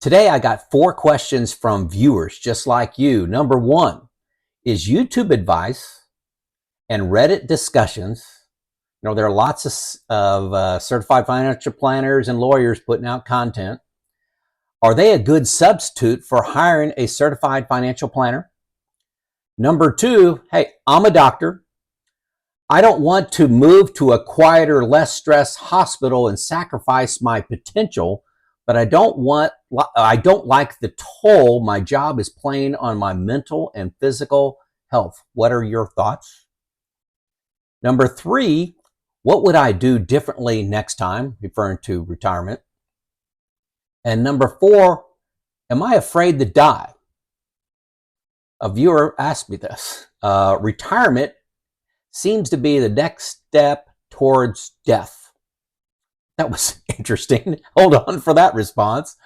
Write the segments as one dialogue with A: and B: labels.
A: Today, I got 4 questions from viewers just like you. Number 1, is YouTube advice and Reddit discussions, there are lots of certified financial planners and lawyers putting out content. Are they a good substitute for hiring a certified financial planner? Number 2, hey, I'm a doctor. I don't want to move to a quieter, less stress hospital and sacrifice my potential, but I don't like the toll my job is playing on my mental and physical health. What are your thoughts? Number 3, what would I do differently next time, referring to retirement? And number 4, am I afraid to die? A viewer asked me this. Retirement seems to be the next step towards death. That was interesting. Hold on for that response.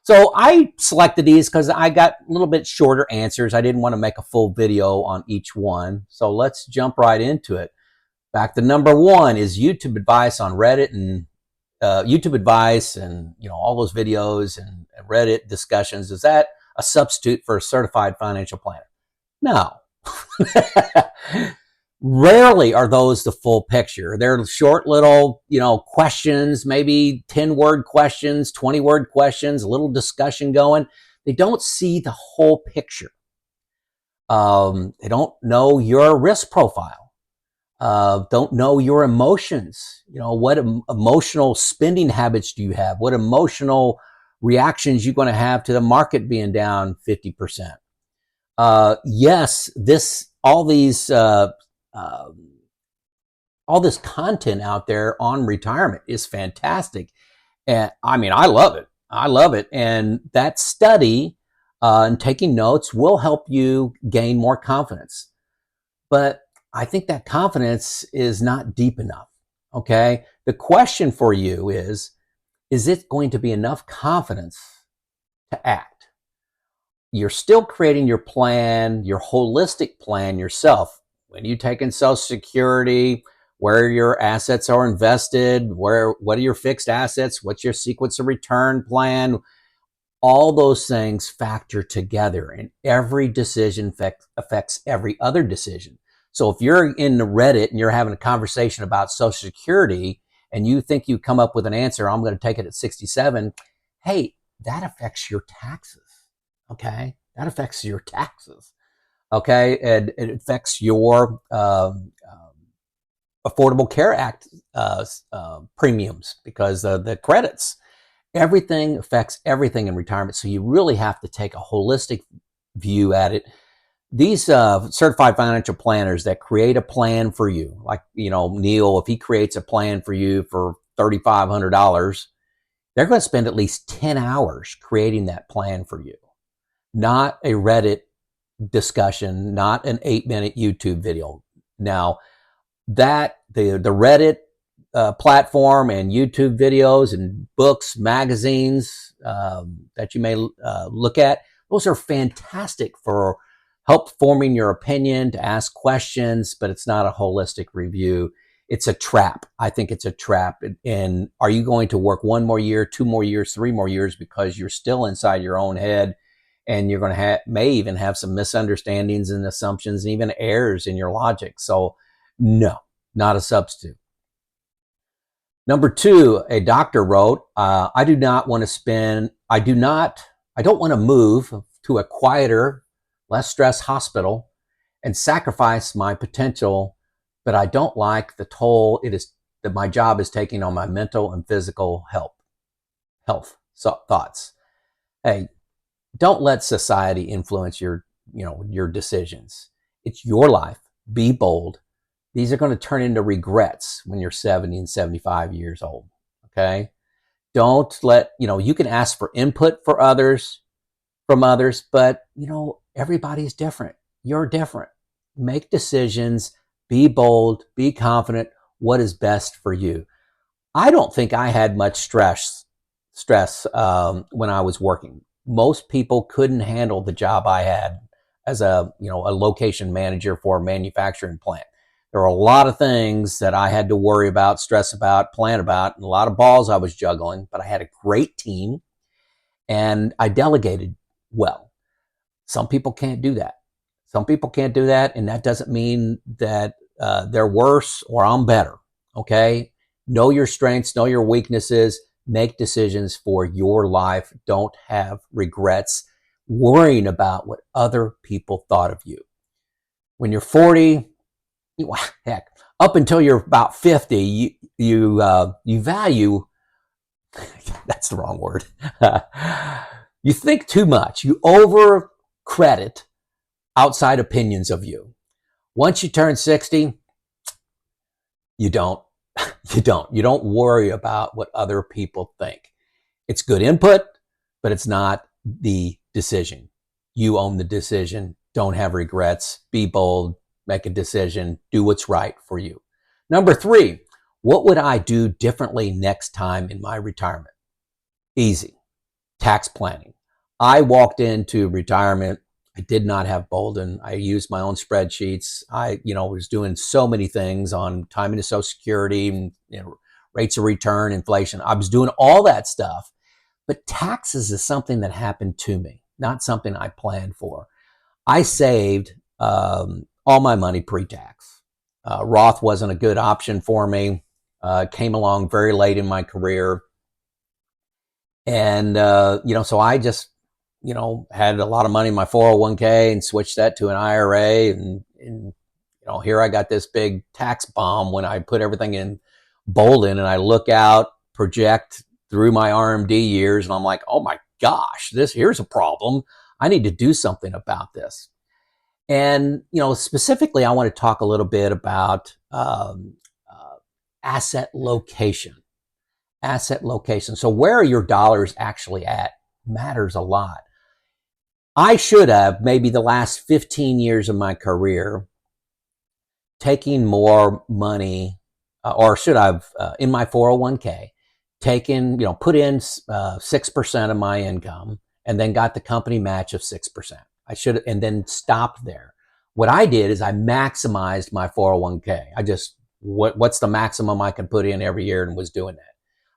A: So I selected these because I got a little bit shorter answers. I didn't want to make a full video on each one. So let's jump right into it. Back to number 1 is YouTube advice on Reddit and YouTube advice and all those videos and Reddit discussions. Is that a substitute for a certified financial planner? No. Rarely are those the full picture. They're short little, questions, maybe 10-word questions, 20-word questions, a little discussion going. They don't see the whole picture. They don't know your risk profile. Don't know your emotions. What emotional spending habits do you have? What emotional reactions you're going to have to the market being down 50%? Yes, all this content out there on retirement is fantastic. And I love it. I love it. And that study and taking notes will help you gain more confidence. But I think that confidence is not deep enough. Okay. The question for you is it going to be enough confidence to act? You're still creating your plan, your holistic plan yourself. When you take in Social Security, where your assets are invested, what are your fixed assets, what's your sequence of return plan, all those things factor together, and every decision affects every other decision. So if you're in the Reddit and you're having a conversation about Social Security and you think you come up with an answer, I'm going to take it at 67, hey, that affects your taxes. Okay, that affects your taxes. Okay, and it affects your Affordable Care Act premiums because the credits. Everything affects everything in retirement, so you really have to take a holistic view at it. These certified financial planners that create a plan for you, like Neil, if he creates a plan for you for $3,500, they're going to spend at least 10 hours creating that plan for you. Not a Reddit discussion, not an 8-minute YouTube video. Now, that the Reddit platform and YouTube videos and books, magazines that you may look at, those are fantastic for help forming your opinion, to ask questions, but it's not a holistic review. It's a trap. I think it's a trap. And are you going to work 1 more year, 2 more years, 3 more years because you're still inside your own head? And you're going to may even have some misunderstandings and assumptions and even errors in your logic. So no, not a substitute. Number 2, a doctor wrote, I don't want to move to a quieter, less stress hospital and sacrifice my potential, but I don't like the toll that my job is taking on my mental and physical health. So thoughts. Hey, don't let society influence your decisions. It's your life. Be bold. These are going to turn into regrets when you're 70 and 75 years old. Okay. Don't let, you can ask for input from others, but everybody's different. You're different. Make decisions, be bold, be confident. What is best for you? I don't think I had much stress when I was working. Most people couldn't handle the job I had as a location manager for a manufacturing plant. There were a lot of things that I had to worry about, stress about, plan about, and a lot of balls I was juggling, but I had a great team. and I delegated well. Some people can't do that. Some people can't do that, and that doesn't mean that they're worse or I'm better. Okay? Know your strengths, know your weaknesses, make decisions for your life. Don't have regrets worrying about what other people thought of you. When you're 40, heck, up until you're about 50, you value, that's the wrong word. You think too much. You over credit outside opinions of you. Once you turn 60, you don't. You don't worry about what other people think. It's good input, but it's not the decision. You own the decision. Don't have regrets. Be bold. Make a decision. Do what's right for you. Number 3, what would I do differently next time in my retirement? Easy. Tax planning. I walked into retirement. I did not have Boldin. I used my own spreadsheets. I, was doing so many things on timing to Social Security and rates of return, inflation. I was doing all that stuff. But taxes is something that happened to me, not something I planned for. I saved all my money pre-tax. Roth wasn't a good option for me. Came along very late in my career. And, so I just, had a lot of money in my 401k and switched that to an IRA. And here I got this big tax bomb when I put everything in Boldin, and I look out, project through my RMD years, and I'm like, oh my gosh, here's a problem. I need to do something about this. And, specifically, I want to talk a little bit about asset location. Asset location. So where are your dollars actually at matters a lot. I should have, maybe the last 15 years of my career, taking more money, or should I've, in my 401k, taken, put in 6% of my income and then got the company match of 6%. I should, and then stopped there. What I did is I maximized my 401k. I just, what's the maximum I can put in every year, and was doing that.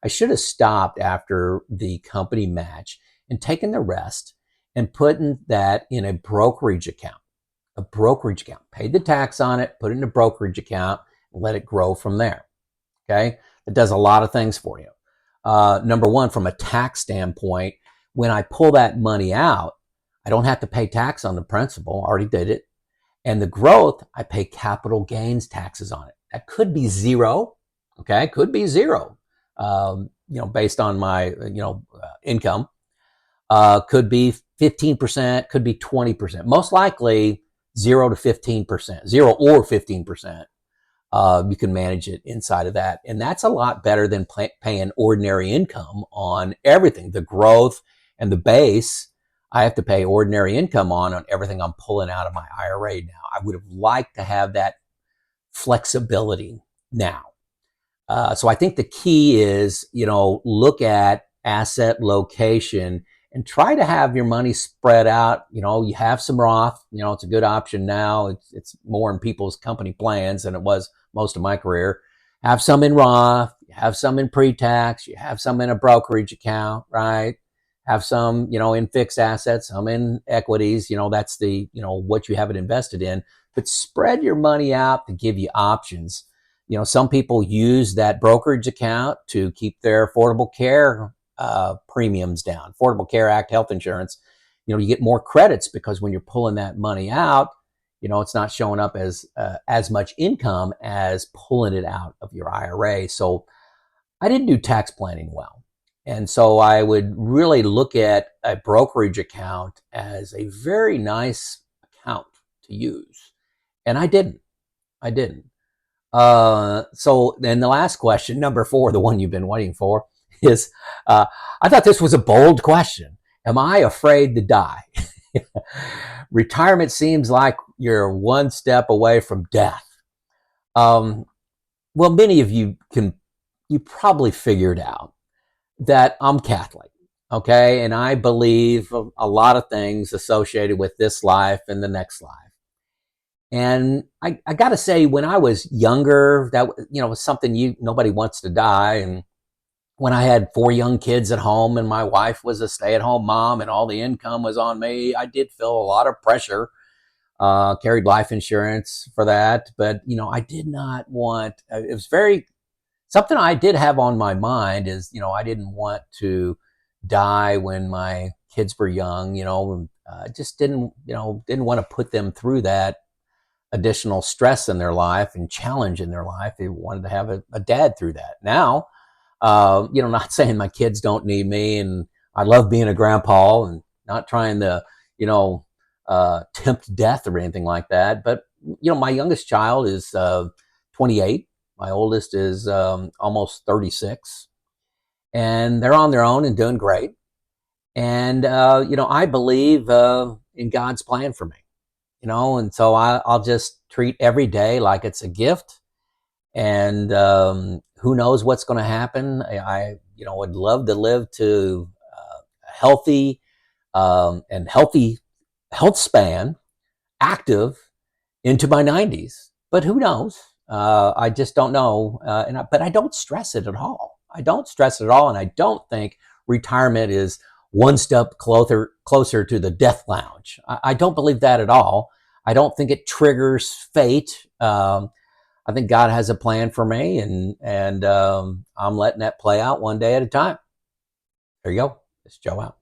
A: I should have stopped after the company match and taken the rest and putting that in a brokerage account. A brokerage account. Paid the tax on it, put it in a brokerage account, and let it grow from there. Okay? It does a lot of things for you. Number one, from a tax standpoint, when I pull that money out, I don't have to pay tax on the principal. I already did it. And the growth, I pay capital gains taxes on it. That could be zero. Okay? Could be zero. Based on my, income. Could be 15%, could be 20%. Most likely 0 to 15%, 0 or 15%. You can manage it inside of that. And that's a lot better than paying ordinary income on everything. The growth and the base, I have to pay ordinary income on everything I'm pulling out of my IRA now. I would have liked to have that flexibility now. So I think the key is, look at asset location and try to have your money spread out. You have some Roth, it's a good option now. It's more in people's company plans than it was most of my career. Have some in Roth, you have some in pre-tax, you have some in a brokerage account, right? Have some, in fixed assets, some in equities, that's the, what you have it invested in. But spread your money out to give you options. Some people use that brokerage account to keep their Affordable Care premiums down. Affordable Care Act health insurance. You get more credits because when you're pulling that money out, it's not showing up as much income as pulling it out of your IRA. So I didn't do tax planning well. And so I would really look at a brokerage account as a very nice account to use. And I didn't. So then the last question, number 4, the one you've been waiting for, is I thought this was a bold question. Am I afraid to die? Retirement seems like you're one step away from death. Well, many of you probably figured out that I'm Catholic, okay? And I believe a lot of things associated with this life and the next life. And I got to say, when I was younger, that was something nobody wants to die, and when I had 4 young kids at home and my wife was a stay-at-home mom and all the income was on me, I did feel a lot of pressure. Carried life insurance for that, but I did not want. It was very something I did have on my mind is I didn't want to die when my kids were young. Just didn't want to put them through that additional stress in their life and challenge in their life. They wanted to have a dad through that. Now, not saying my kids don't need me, and I love being a grandpa, and not trying to, tempt death or anything like that. But my youngest child is 28. My oldest is almost 36, and they're on their own and doing great. And I believe in God's plan for me. And so I'll just treat every day like it's a gift. And who knows what's going to happen. I would love to live to a healthy and healthy health span, active into my 90s. But who knows? I just don't know. But I don't stress it at all. I don't stress it at all. And I don't think retirement is one step closer to the death lounge. I don't believe that at all. I don't think it triggers fate. I think God has a plan for me, and I'm letting that play out one day at a time. There you go. It's Joe out.